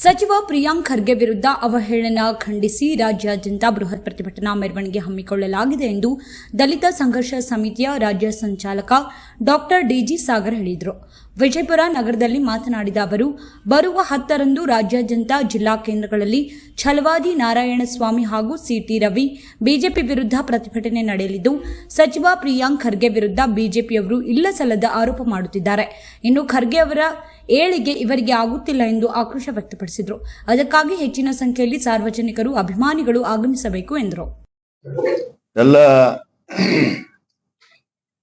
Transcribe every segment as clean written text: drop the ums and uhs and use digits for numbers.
ಸಚಿವ ಪ್ರಿಯಾಂಕ್ ಖರ್ಗೆ ವಿರುದ್ಧ ಅವಹೇಳನ ಖಂಡಿಸಿ ರಾಜ್ಯಾದ್ಯಂತ ಬೃಹತ್ ಪ್ರತಿಭಟನಾ ಮೆರವಣಿಗೆ ಹಮ್ಮಿಕೊಳ್ಳಲಾಗಿದೆ ಎಂದು ದಲಿತ ಸಂಘರ್ಷ ಸಮಿತಿಯ ರಾಜ್ಯ ಸಂಚಾಲಕ ಡಾಕ್ಟರ್ ಡಿಜಿ ಸಾಗರ್ ಹೇಳಿದರು. ವಿಜಯಪುರ ನಗರದಲ್ಲಿ ಮಾತನಾಡಿದ ಅವರು, ಬರುವ 10ರಂದು ರಾಜ್ಯಾದ್ಯಂತ ಜಿಲ್ಲಾ ಕೇಂದ್ರಗಳಲ್ಲಿ ಛಲವಾದಿ ನಾರಾಯಣಸ್ವಾಮಿ ಹಾಗೂ ಸಿಟಿ ರವಿ ಬಿಜೆಪಿ ವಿರುದ್ಧ ಪ್ರತಿಭಟನೆ ನಡೆಯಲಿದ್ದು, ಸಚಿವ ಪ್ರಿಯಾಂಕ್ ಖರ್ಗೆ ವಿರುದ್ಧ ಬಿಜೆಪಿಯವರು ಇಲ್ಲಸಲ್ಲದ ಆರೋಪ ಮಾಡುತ್ತಿದ್ದಾರೆ. ಇನ್ನು ಖರ್ಗೆ ಅವರ ಏಳಿಗೆ ಇವರಿಗೆ ಆಗುತ್ತಿಲ್ಲ ಎಂದು ಆಕ್ರೋಶ ವ್ಯಕ್ತಪಡಿಸಿದರು. ಅದಕ್ಕಾಗಿ ಹೆಚ್ಚಿನ ಸಂಖ್ಯೆಯಲ್ಲಿ ಸಾರ್ವಜನಿಕರು, ಅಭಿಮಾನಿಗಳು ಆಗಮಿಸಬೇಕು ಎಂದರು. ಎಲ್ಲ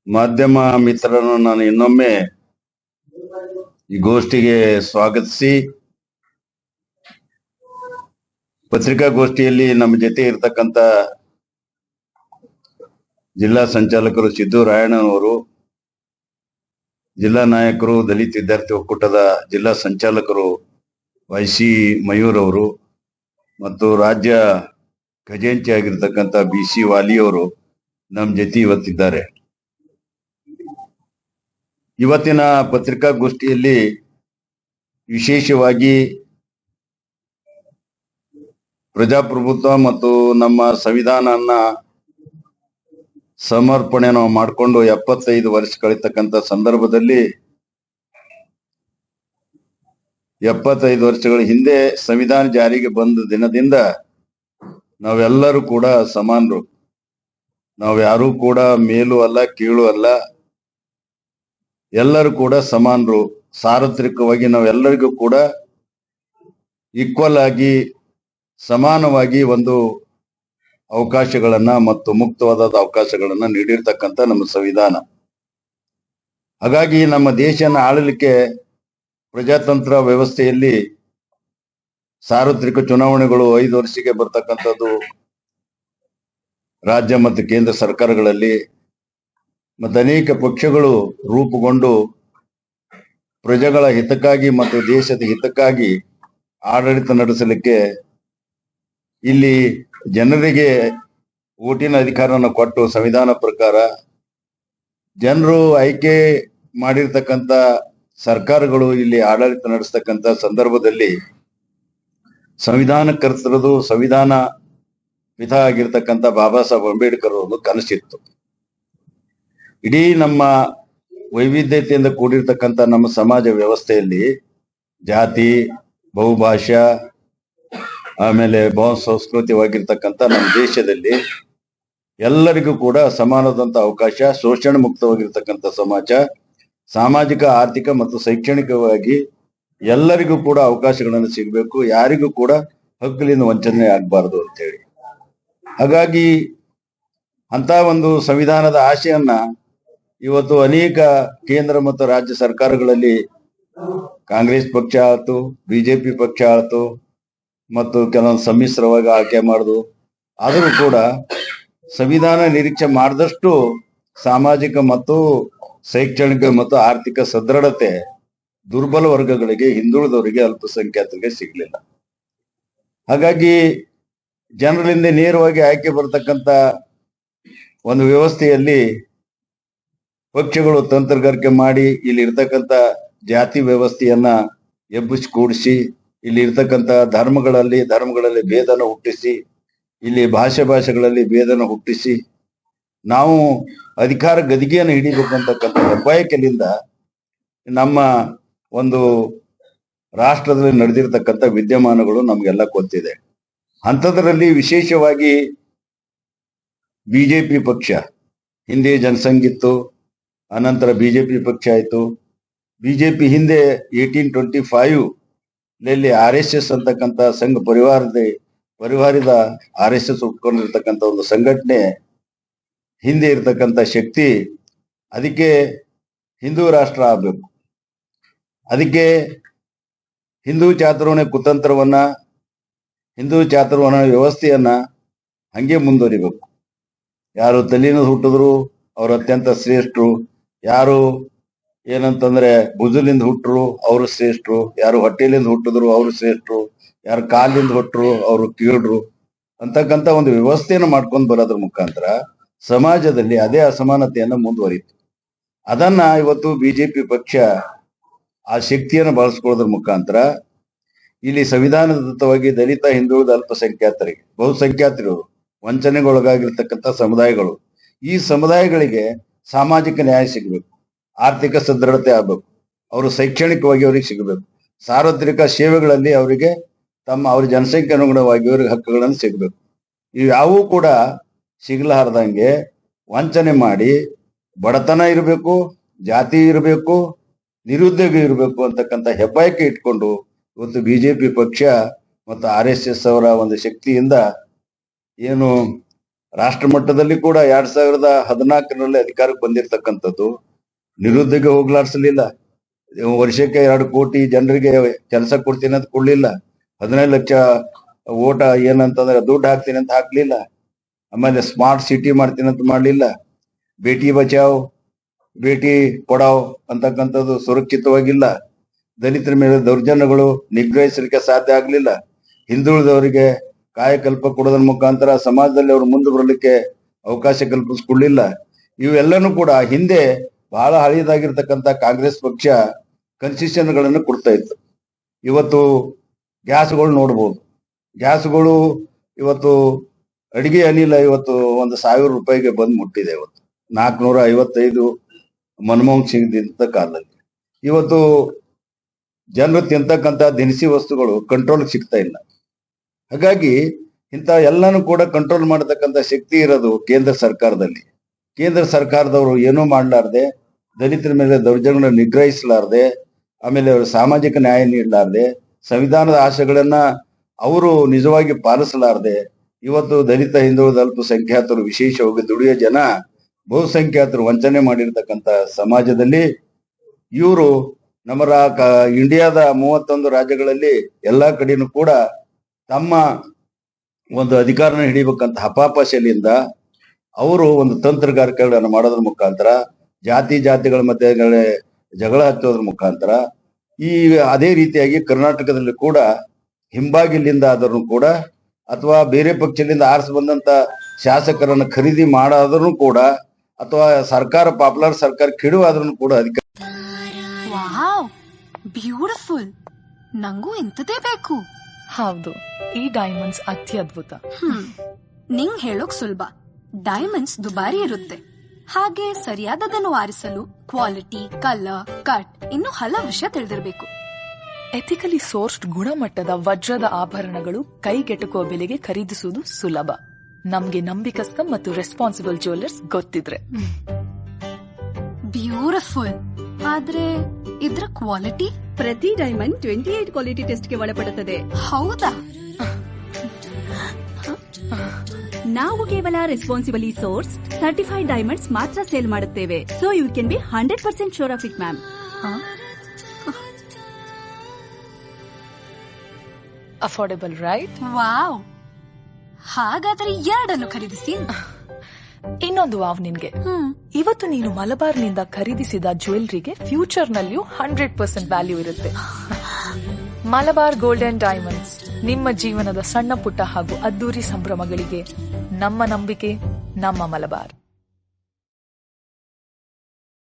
ಮಾಧ್ಯಮ ಮಿತ್ರರನ್ನು ನಾನು ಇನ್ನೊಮ್ಮೆ ಈ ಗೋಷ್ಠಿಗೆ ಸ್ವಾಗತಿಸಿ, ಪತ್ರಿಕಾಗೋಷ್ಠಿಯಲ್ಲಿ ನಮ್ಮ ಜೊತೆ ಇರತಕ್ಕಂತ ಜಿಲ್ಲಾ ಸಂಚಾಲಕರು ಸಿದ್ದು ರಾಯಣ್ಣನವರು, ಜಿಲ್ಲಾ ನಾಯಕರು ದಲಿತ ವಿದ್ಯಾರ್ಥಿ ಒಕ್ಕೂಟದ ಜಿಲ್ಲಾ ಸಂಚಾಲಕರು ವೈಸಿ ಮಯೂರ್ ಅವರು ಮತ್ತು ರಾಜ್ಯ ಖಜಾಂಚಿ ಆಗಿರ್ತಕ್ಕಂಥ ಬಿಸಿ ವಾಲಿಯವರು ನಮ್ಮ ಜೊತೆ ಇವತ್ತಿದ್ದಾರೆ. ಇವತ್ತಿನ ಪತ್ರಿಕಾಗೋಷ್ಠಿಯಲ್ಲಿ ವಿಶೇಷವಾಗಿ ಪ್ರಜಾಪ್ರಭುತ್ವ ಮತ್ತು ನಮ್ಮ ಸಂವಿಧಾನವನ್ನ ಸಮರ್ಪಣೆ ನಾವು ಮಾಡಿಕೊಂಡು 75 ವರ್ಷ ಕಳೀತಕ್ಕಂಥ ಸಂದರ್ಭದಲ್ಲಿ 75 ವರ್ಷಗಳ ಹಿಂದೆ ಸಂವಿಧಾನ ಜಾರಿಗೆ ಬಂದ ದಿನದಿಂದ ನಾವೆಲ್ಲರೂ ಕೂಡ ಸಮಾನರು. ನಾವು ಯಾರೂ ಕೂಡ ಮೇಲೂ ಅಲ್ಲ ಕೀಳು ಅಲ್ಲ, ಎಲ್ಲರೂ ಕೂಡ ಸಮಾನರು. ಸಾರ್ವತ್ರಿಕವಾಗಿ ನಾವೆಲ್ಲರಿಗೂ ಕೂಡ ಈಕ್ವಲ್ ಆಗಿ ಸಮಾನವಾಗಿ ಒಂದು ಅವಕಾಶಗಳನ್ನ ಮತ್ತು ಮುಕ್ತವಾದ ಅವಕಾಶಗಳನ್ನ ನೀಡಿರ್ತಕ್ಕಂಥ ನಮ್ಮ ಸಂವಿಧಾನ. ಹಾಗಾಗಿ ನಮ್ಮ ದೇಶನ ಆಳಲಿಕ್ಕೆ ಪ್ರಜಾತಂತ್ರ ವ್ಯವಸ್ಥೆಯಲ್ಲಿ ಸಾರ್ವತ್ರಿಕ ಚುನಾವಣೆಗಳು 5 ವರ್ಷಕ್ಕೆ ಬರ್ತಕ್ಕಂಥದ್ದು ರಾಜ್ಯ ಮತ್ತು ಕೇಂದ್ರ ಸರ್ಕಾರಗಳಲ್ಲಿ, ಮತ್ತು ಅನೇಕ ಪಕ್ಷಗಳು ರೂಪುಗೊಂಡು ಪ್ರಜೆಗಳ ಹಿತಕ್ಕಾಗಿ ಮತ್ತು ದೇಶದ ಹಿತಕ್ಕಾಗಿ ಆಡಳಿತ ನಡೆಸಲಿಕ್ಕೆ ಇಲ್ಲಿ ಜನರಿಗೆ ಓಟಿನ ಅಧಿಕಾರವನ್ನು ಕೊಟ್ಟು ಸಂವಿಧಾನ ಪ್ರಕಾರ ಜನರು ಆಯ್ಕೆ ಮಾಡಿರ್ತಕ್ಕಂಥ ಸರ್ಕಾರಗಳು ಇಲ್ಲಿ ಆಡಳಿತ ನಡೆಸ್ತಕ್ಕಂಥ ಸಂದರ್ಭದಲ್ಲಿ ಸಂವಿಧಾನ ಕರ್ತರದು ಸಂವಿಧಾನ ಪಿತ ಆಗಿರ್ತಕ್ಕಂಥ ಬಾಬಾ ಸಾಹೇಬ್ ಅಂಬೇಡ್ಕರ್ ಒಂದು ಕನಸಿತ್ತು. ಇಡೀ ನಮ್ಮ ವೈವಿಧ್ಯತೆಯಿಂದ ಕೂಡಿರ್ತಕ್ಕಂಥ ನಮ್ಮ ಸಮಾಜ ವ್ಯವಸ್ಥೆಯಲ್ಲಿ ಜಾತಿ, ಬಹುಭಾಷಾ, ಆಮೇಲೆ ಬಹು ಸಂಸ್ಕೃತಿವಾಗಿರ್ತಕ್ಕಂಥ ನಮ್ಮ ದೇಶದಲ್ಲಿ ಎಲ್ಲರಿಗೂ ಕೂಡ ಸಮಾನವಾದಂತ ಅವಕಾಶ, ಶೋಷಣೆ ಮುಕ್ತವಾಗಿರ್ತಕ್ಕಂಥ ಸಮಾಜ, ಸಾಮಾಜಿಕ, ಆರ್ಥಿಕ ಮತ್ತು ಶೈಕ್ಷಣಿಕವಾಗಿ ಎಲ್ಲರಿಗೂ ಕೂಡ ಅವಕಾಶಗಳನ್ನು ಸಿಗಬೇಕು, ಯಾರಿಗೂ ಕೂಡ ಹಕ್ಕಲಿಂದ ವಂಚನೆ ಆಗಬಾರ್ದು ಅಂತೇಳಿ. ಹಾಗಾಗಿ ಅಂತ ಒಂದು ಸಂವಿಧಾನದ ಆಶೆಯನ್ನ ಇವತ್ತು ಅನೇಕ ಕೇಂದ್ರ ಮತ್ತು ರಾಜ್ಯ ಸರ್ಕಾರಗಳಲ್ಲಿ ಕಾಂಗ್ರೆಸ್ ಪಕ್ಷ ಆಯ್ತು, ಬಿಜೆಪಿ ಪಕ್ಷ ಆಯ್ತು ಮತ್ತು ಕೆಲವೊಂದು ಸಮ್ಮಿಶ್ರವಾಗಿ ಆಯ್ಕೆ ಮಾಡುದು, ಆದರೂ ಕೂಡ ಸಂವಿಧಾನ ನಿರೀಕ್ಷೆ ಮಾಡಿದಷ್ಟು ಸಾಮಾಜಿಕ ಮತ್ತು ಶೈಕ್ಷಣಿಕ ಮತ್ತು ಆರ್ಥಿಕ ಸದೃಢತೆ ದುರ್ಬಲ ವರ್ಗಗಳಿಗೆ, ಹಿಂದುಳಿದವರಿಗೆ, ಅಲ್ಪಸಂಖ್ಯಾತರಿಗೆ ಸಿಗ್ಲಿಲ್ಲ. ಹಾಗಾಗಿ ಜನರಿಂದ ನೇರವಾಗಿ ಆಯ್ಕೆ ಬರ್ತಕ್ಕಂಥ ಒಂದು ವ್ಯವಸ್ಥೆಯಲ್ಲಿ ಪಕ್ಷಗಳು ತಂತ್ರಗಾರಿಕೆ ಮಾಡಿ ಇಲ್ಲಿ ಇರ್ತಕ್ಕಂಥ ಜಾತಿ ವ್ಯವಸ್ಥೆಯನ್ನ ಎಬ್ಬಿಸಿ ಕೂಡಿಸಿ, ಇಲ್ಲಿ ಇರ್ತಕ್ಕಂಥ ಧರ್ಮಗಳಲ್ಲಿ ಭೇದನ ಹುಟ್ಟಿಸಿ, ಇಲ್ಲಿ ಭಾಷೆಗಳಲ್ಲಿ ಭೇದನ ಹುಟ್ಟಿಸಿ ನಾವು ಅಧಿಕಾರ ಗದಿಗೆಯನ್ನು ಹಿಡಿಬೇಕಂತಕ್ಕಂಥ ಬಯಕೆಯಿಂದ ನಮ್ಮ ಒಂದು ರಾಷ್ಟ್ರದಲ್ಲಿ ನಡೆದಿರ್ತಕ್ಕಂಥ ವಿದ್ಯಮಾನಗಳು ನಮ್ಗೆಲ್ಲ ಗೊತ್ತಿದೆ. ಅಂಥದ್ರಲ್ಲಿ ವಿಶೇಷವಾಗಿ ಬಿಜೆಪಿ ಪಕ್ಷ, ಹಿಂದೆ ಜನಸಂಘಿತ್ತು, ಅನಂತರ ಬಿಜೆಪಿ ಪಕ್ಷ ಆಯ್ತು. ಬಿಜೆಪಿ ಹಿಂದೆ 1825 RSS ಅಂತಕ್ಕಂಥ ಸಂಘ ಪರಿವಾರದ RSS ಉಟ್ಕೊಂಡಿರ್ತಕ್ಕಂಥ ಒಂದು ಸಂಘಟನೆ ಹಿಂದೆ ಇರ್ತಕ್ಕಂಥ ಶಕ್ತಿ, ಅದಕ್ಕೆ ಹಿಂದೂ ರಾಷ್ಟ್ರ ಆಗ್ಬೇಕು, ಅದಕ್ಕೆ ಹಿಂದೂ ಚಾತುರ್ವರ್ಣ ಕುತಂತ್ರವನ್ನ, ಹಿಂದೂ ಚಾತುರ್ವರ್ಣ ವ್ಯವಸ್ಥೆಯನ್ನ ಹಂಗೆ ಮುಂದುವರಿಬೇಕು. ಯಾರು ತಲೆಯಿಂದ ಹುಟ್ಟಿದ್ರು ಅವ್ರು ಅತ್ಯಂತ ಶ್ರೇಷ್ಠರು, ಯಾರು ಏನಂತಂದ್ರೆ ಭುಜಲಿಂದ ಹುಟ್ಟರು ಅವರು ಶ್ರೇಷ್ಠರು, ಯಾರು ಹೊಟ್ಟೆಲಿಂದ ಹುಟ್ಟಿದ್ರು ಅವರು ಶ್ರೇಷ್ಠರು, ಯಾರು ಕಾಲಿಂದ ಹುಟ್ಟರು ಅವರು ಕೀಳ್ರು ಅಂತಕ್ಕಂಥ ಒಂದು ವ್ಯವಸ್ಥೆಯನ್ನು ಮಾಡ್ಕೊಂಡು ಬರೋದ್ರ ಮುಖಾಂತರ ಸಮಾಜದಲ್ಲಿ ಅದೇ ಅಸಮಾನತೆಯನ್ನ ಮುಂದುವರಿತು. ಅದನ್ನ ಇವತ್ತು ಬಿಜೆಪಿ ಪಕ್ಷ ಆ ಶಕ್ತಿಯನ್ನು ಬಳಸ್ಕೊಳ್ಳೋದ್ರ ಮುಖಾಂತರ ಇಲ್ಲಿ ಸಂವಿಧಾನದತ್ತವಾಗಿ ದಲಿತ, ಹಿಂದುಳಿದ, ಅಲ್ಪಸಂಖ್ಯಾತರಿಗೆ, ಬಹುಸಂಖ್ಯಾತರು ವಂಚನೆಗೊಳಗಾಗಿರ್ತಕ್ಕಂಥ ಸಮುದಾಯಗಳು, ಈ ಸಮುದಾಯಗಳಿಗೆ ಸಾಮಾಜಿಕ ನ್ಯಾಯ ಸಿಗಬೇಕು, ಆರ್ಥಿಕ ಸದೃಢತೆ ಆಗಬೇಕು, ಅವರು ಶೈಕ್ಷಣಿಕವಾಗಿ ಅವರಿಗೆ ಸಿಗಬೇಕು, ಸಾರ್ವತ್ರಿಕ ಸೇವೆಗಳಲ್ಲಿ ಅವರಿಗೆ ಅವ್ರ ಜನಸಂಖ್ಯೆ ಅನುಗುಣವಾಗಿ ಅವರಿಗೆ ಹಕ್ಕುಗಳನ್ನು ಸಿಗಬೇಕು. ಇವ್ಯಾವೂ ಕೂಡ ಸಿಗಲಾರ್ದಂಗೆ ವಂಚನೆ ಮಾಡಿ ಬಡತನ ಇರಬೇಕು, ಜಾತಿ ಇರಬೇಕು, ನಿರುದ್ಯೋಗ ಇರಬೇಕು ಅಂತಕ್ಕಂಥ ಹೆಬ್ಬಾಯಿಕೆ ಇಟ್ಕೊಂಡು ಇವತ್ತು ಬಿಜೆಪಿ ಪಕ್ಷ ಮತ್ತು RSS ಅವರ ಒಂದು ಶಕ್ತಿಯಿಂದ ಏನು ರಾಷ್ಟ್ರ ಮಟ್ಟದಲ್ಲಿ ಕೂಡ 2014ರಲ್ಲಿ ಅಧಿಕಾರಕ್ಕೆ ಬಂದಿರತಕ್ಕಂಥದ್ದು, ನಿರುದ್ಯೋಗ ಹೋಗ್ಲಾಡ್ಸಲಿಲ್ಲ, ವರ್ಷಕ್ಕೆ 2 ಕೋಟಿ ಜನರಿಗೆ ಕೆಲಸ ಕೊಡ್ತೀನಿ ಅಂತ ಕೊಡ್ಲಿಲ್ಲ, 15 ಲಕ್ಷ ಓಟ ಏನಂತಂದ್ರೆ ದುಡ್ಡು ಹಾಕ್ತೀನಿ ಅಂತ ಹಾಕ್ಲಿಲ್ಲ, ಆಮೇಲೆ ಸ್ಮಾರ್ಟ್ ಸಿಟಿ ಮಾಡ್ತೀನಿ ಅಂತ ಮಾಡ್ಲಿಲ್ಲ, ಬೇಟಿ ಬಚಾವ್ ಬೇಟಿ ಕೊಡಾವ್ ಅಂತಕ್ಕಂಥದ್ದು ಸುರಕ್ಷಿತವಾಗಿಲ್ಲ, ದಲಿತರ ಮೇಲೆ ದೌರ್ಜನ್ಯಗಳು ನಿಗ್ರಹಿಸಲಿಕ್ಕೆ ಸಾಧ್ಯ ಆಗ್ಲಿಲ್ಲ, ಹಿಂದುಳಿದವರಿಗೆ ಕಾಯಕಲ್ಪ ಕೊಡೋದ್ರ ಮುಖಾಂತರ ಸಮಾಜದಲ್ಲಿ ಅವರು ಮುಂದೆ ಬರಲಿಕ್ಕೆ ಅವಕಾಶ ಕಲ್ಪಿಸ್ಕೊಳ್ಳಿಲ್ಲ. ಇವೆಲ್ಲನೂ ಕೂಡ ಹಿಂದೆ ಬಹಳ ಹಳೆಯದಾಗಿರ್ತಕ್ಕಂಥ ಕಾಂಗ್ರೆಸ್ ಪಕ್ಷ ಕನ್ಸೆಷನ್ಗಳನ್ನು ಕೊಡ್ತಾ ಇತ್ತು. ಇವತ್ತು ಗ್ಯಾಸ್ಗಳು ನೋಡ್ಬೋದು, ಗ್ಯಾಸ್ಗಳು ಇವತ್ತು ಅಡಿಗೆ ಅನಿಲ ಇವತ್ತು 1,000 ರೂಪಾಯಿಗೆ ಬಂದು ಮುಟ್ಟಿದೆ. ಇವತ್ತು 455 ಮನಮೋಹನ್ ಸಿಂಗ್ ಇದ್ದ ಕಾಲದಲ್ಲಿ. ಇವತ್ತು ಜನರು ತಿಂತಕ್ಕಂಥ ದಿನಸಿ ವಸ್ತುಗಳು ಕಂಟ್ರೋಲ್ ಸಿಗ್ತಾ ಇಲ್ಲ. ಹಾಗಾಗಿ ಇಂಥ ಎಲ್ಲಾನು ಕೂಡ ಕಂಟ್ರೋಲ್ ಮಾಡತಕ್ಕಂಥ ಶಕ್ತಿ ಇರೋದು ಕೇಂದ್ರ ಸರ್ಕಾರದಲ್ಲಿ. ಕೇಂದ್ರ ಸರ್ಕಾರದವರು ಏನೂ ಮಾಡಲಾರ್ದೆ, ದಲಿತರ ಮೇಲೆ ದೌರ್ಜನ್ಯ ನಿಗ್ರಹಿಸಲಾರ್ದೆ, ಆಮೇಲೆ ಅವರು ಸಾಮಾಜಿಕ ನ್ಯಾಯ ನೀಡಲಾರ್ದೆ, ಸಂವಿಧಾನದ ಆಶೆಗಳನ್ನ ಅವರು ನಿಜವಾಗಿ ಪಾಲಿಸಲಾರ್ದೆ, ಇವತ್ತು ದಲಿತ, ಹಿಂದುಳಿದ, ಅಲ್ಪಸಂಖ್ಯಾತರು, ವಿಶೇಷವಾಗಿ ದುಡಿಯೋ ಜನ, ಬಹುಸಂಖ್ಯಾತರು ವಂಚನೆ ಮಾಡಿರ್ತಕ್ಕಂಥ ಸಮಾಜದಲ್ಲಿ ಇವರು ನಮ್ಮ ಇಂಡಿಯಾದ 31 ರಾಜ್ಯಗಳಲ್ಲಿ ಎಲ್ಲಾ ಕಡೆನೂ ಕೂಡ ತಮ್ಮ ಒಂದು ಅಧಿಕಾರನ ಹಿಡಿಬೇಕಂತ ಹಪಾಪಶೆಲಿಂದ ಅವರು ಒಂದು ತಂತ್ರಗಾರಿಕೆಗಳನ್ನು ಮಾಡೋದ್ರ ಮುಖಾಂತರ, ಜಾತಿಗಳ ಮಧ್ಯೆ ಜಗಳ ಹಚ್ಚೋದ್ರ ಮುಖಾಂತರ, ಅದೇ ರೀತಿಯಾಗಿ ಕರ್ನಾಟಕದಲ್ಲಿ ಕೂಡ ಹಿಂಬಾಗಿಲಿಂದ ಆದರೂ ಕೂಡ ಅಥವಾ ಬೇರೆ ಪಕ್ಷದಿಂದ ಆರಿಸಿ ಬಂದಂತ ಶಾಸಕರನ್ನು ಖರೀದಿ ಮಾಡೋದ್ರೂ ಕೂಡ, ಅಥವಾ ಸರ್ಕಾರ ಪಾಪ್ಯುಲರ್ ಸರ್ಕಾರ ಕೆಡುವಾದ್ರೂ ಕೂಡ ಅಧಿಕಾರ. Wow, beautiful. ನಂಗೂ ಇಂಥದೇ ಬೇಕು. ಹೌದು, ಈ ಡೈಮಂಡ್ಸ್ ಅತ್ಯದ್ಭುತ. ನಿಂಗ್ ಹೇಳೋಕ್ ಸುಲಭ. ಡೈಮಂಡ್ಸ್ ದುಬಾರಿ ಇರುತ್ತೆ, ಹಾಗೆ ಸರಿಯಾದದನ್ನು ಆರಿಸಲು ಕ್ವಾಲಿಟಿ, ಕಲರ್, ಕಟ್ ಇನ್ನು ಹಲವು ವಿಷಯ ತಿಳಿದಿರಬೇಕು. ಎಥಿಕಲಿ ಸೋರ್ಸ್ಡ್ ಗುಣಮಟ್ಟದ ವಜ್ರದ ಆಭರಣಗಳು ಕೈಗೆಟುಕುವ ಬೆಲೆಗೆ ಖರೀದಿಸುವುದು ಸುಲಭ. ನಮ್ಗೆ ನಂಬಿಕಸ್ತ ಮತ್ತು ರೆಸ್ಪಾನ್ಸಿಬಲ್ ಜ್ಯುವೆಲ್ಲರ್ಸ್ ಗೊತ್ತಿದ್ರೆ. ಬ್ಯೂಟಿಫುಲ್. ಆದ್ರೆ ಇದ್ರ ಕ್ವಾಲಿಟಿ? ಪ್ರತಿ ಡೈಮಂಡ್ 28 ಕ್ವಾಲಿಟಿ ಟೆಸ್ಟ್ ಗೆ ಒಳಪಡುತ್ತದೆ. ಹೌದಾ? ನಾವು ಕೇವಲ ರೆಸ್ಪಾನ್ಸಿಬಲಿ ಸೋರ್ಸ್ ಸರ್ಟಿಫೈಡ್ ಡೈಮಂಡ್ಸ್ ಮಾತ್ರ ಸೇಲ್ ಮಾಡುತ್ತೇವೆ. So you can be 100% sure of it, ma'am. Affordable, right? Wow. ಹಾಗಾದ್ರೆ 2 ಖರೀದಿಸಿ. ಇನ್ನೊಂದು ವಾವ್ ನಿನ್ಗೆ. ಇವತ್ತು ನೀನು ಮಲಬಾರ್ನಿಂದ ಖರೀದಿಸಿದ ಜ್ಯುವೆಲ್ರಿಗೆ ಫ್ಯೂಚರ್ ನಲ್ಲಿಯೂ 100% ವ್ಯಾಲ್ಯೂ ಇರುತ್ತೆ. ಮಲಬಾರ್ ಗೋಲ್ಡನ್ ಡೈಮಂಡ್ಸ್ ನಿಮ್ಮ ಜೀವನದ ಸಣ್ಣ ಪುಟ್ಟ ಹಾಗೂ ಅದ್ದೂರಿ ಸಂಭ್ರಮಗಳಿಗೆ ನಮ್ಮ ನಂಬಿಕೆ, ನಮ್ಮ ಮಲಬಾರ್.